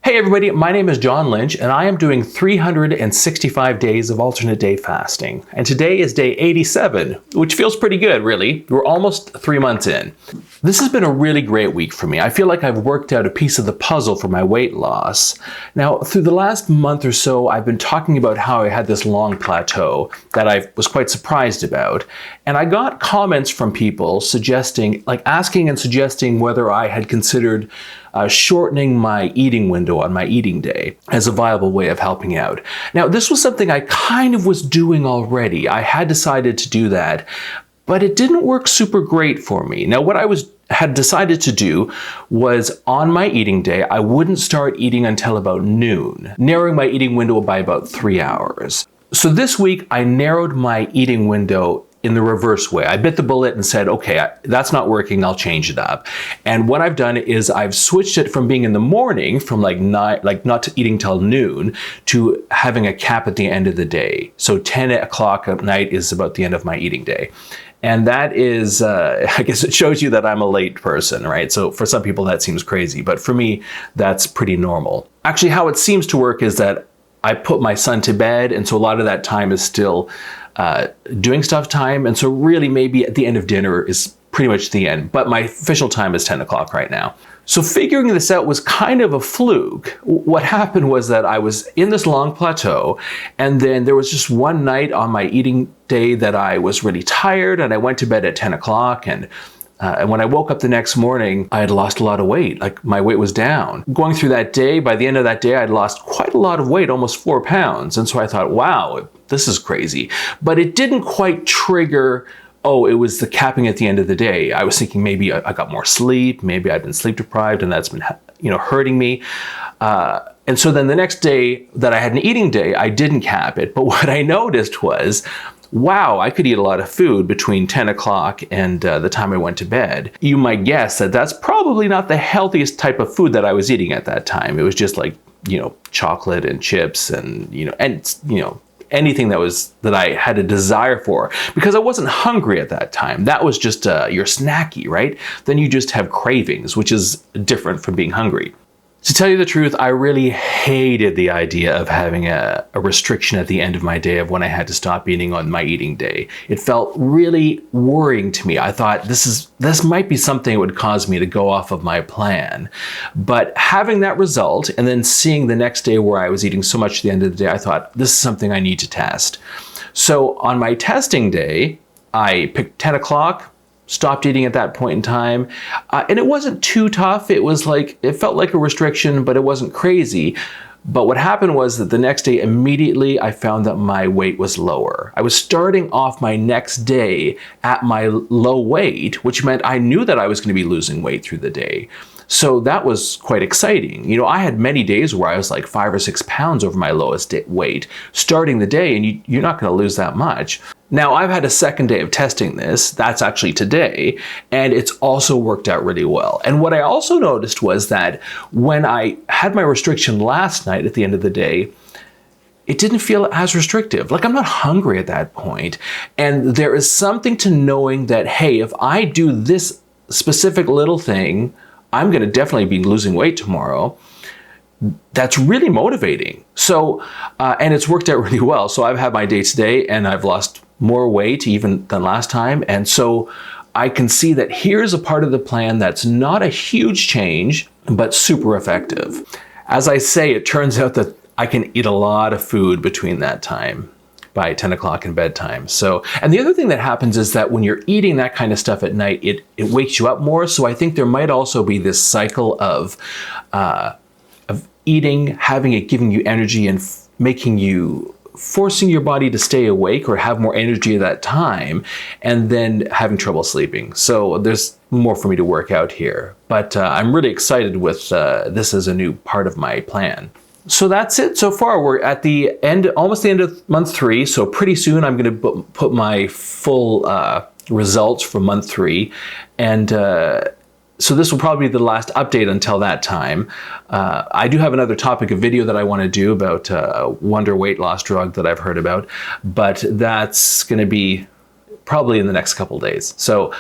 Hey everybody, my name is John Lynch and I am doing 365 days of alternate day fasting. And today is day 87, which feels pretty good, really. We're almost 3 months in. This has been a really great week for me. I feel like I've worked out a piece of the puzzle for my weight loss. Now, through the last month or so, I've been talking about how I had this long plateau that I was quite surprised about. And I got comments from people suggesting, asking and suggesting whether I had considered shortening my eating window on my eating day as a viable way of helping out. Now, this was something I kind of was doing already. I had decided to do that, but it didn't work super great for me. Now, what I had decided to do was on my eating day, I wouldn't start eating until about noon, narrowing my eating window by about 3 hours. So this week, I narrowed my eating window in the reverse way. I bit the bullet and said, okay, that's not working, I'll change it up. And what I've done is I've switched it from being in the morning, from not eating till noon, to having a cap at the end of the day. So 10 o'clock at night is about the end of my eating day. And that is, I guess it shows you that I'm a late person, right? So for some people that seems crazy, but for me, that's pretty normal. Actually, how it seems to work is that I put my son to bed, and so a lot of that time is still doing stuff time. And so really maybe at the end of dinner is pretty much the end, but my official time is 10 o'clock right now. So figuring this out was kind of a fluke. What happened was that I was in this long plateau, and then there was just one night on my eating day that I was really tired, and I went to bed at 10 o'clock, and when I woke up the next morning, I had lost a lot of weight. My weight was down. Going through that day, by the end of that day, I'd lost quite a lot of weight, almost 4 pounds. And so I thought, wow, this is crazy. But it didn't quite trigger, oh, it was the capping at the end of the day. I was thinking maybe I got more sleep, maybe I've been sleep deprived and that's been, hurting me. And so then the next day that I had an eating day, I didn't cap it. But what I noticed was, wow, I could eat a lot of food between 10 o'clock and the time I went to bed. You might guess that that's probably not the healthiest type of food that I was eating at that time. It was just chocolate and chips and anything that I had a desire for, because I wasn't hungry at that time. That was just your snacky, right? Then you just have cravings, which is different from being hungry. To tell you the truth, I really hated the idea of having a restriction at the end of my day of when I had to stop eating on my eating day. It felt really worrying to me. I thought this might be something that would cause me to go off of my plan. But having that result and then seeing the next day where I was eating so much at the end of the day, I thought this is something I need to test. So on my testing day, I picked 10 o'clock, stopped eating at that point in time. And it wasn't too tough. It felt like a restriction, but it wasn't crazy. But what happened was that the next day, immediately, I found that my weight was lower. I was starting off my next day at my low weight, which meant I knew that I was going to be losing weight through the day. So that was quite exciting. I had many days where I was like 5 or 6 pounds over my lowest weight starting the day, and you're not going to lose that much. Now, I've had a second day of testing this. That's actually today, and it's also worked out really well. And what I also noticed was that when I had my restriction last night at the end of the day, it didn't feel as restrictive. I'm not hungry at that point. And there is something to knowing that, hey, if I do this specific little thing, I'm going to definitely be losing weight tomorrow. That's really motivating. So, and it's worked out really well. So I've had my day today and I've lost more weight even than last time. And so I can see that here's a part of the plan that's not a huge change, but super effective. As I say, it turns out that I can eat a lot of food between that time, by 10 o'clock in bedtime. So, and the other thing that happens is that when you're eating that kind of stuff at night, it wakes you up more. So I think there might also be this cycle of eating, having it giving you energy and forcing your body to stay awake or have more energy at that time, and then having trouble sleeping. So there's more for me to work out here. But I'm really excited with this as a new part of my plan. So that's it so far. We're at the end, almost the end of month 3. So pretty soon I'm going to put my full results for month 3. And so this will probably be the last update until that time. I do have another topic of video that I want to do about a wonder weight loss drug that I've heard about, but that's going to be probably in the next couple days. So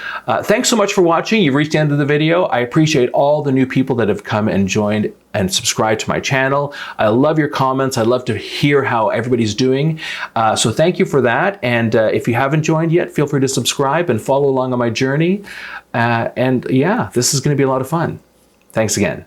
thanks so much for watching. You've reached the end of the video. I appreciate all the new people that have come and joined and subscribed to my channel. I love your comments. I love to hear how everybody's doing. So thank you for that. And if you haven't joined yet, feel free to subscribe and follow along on my journey. And yeah, this is going to be a lot of fun. Thanks again.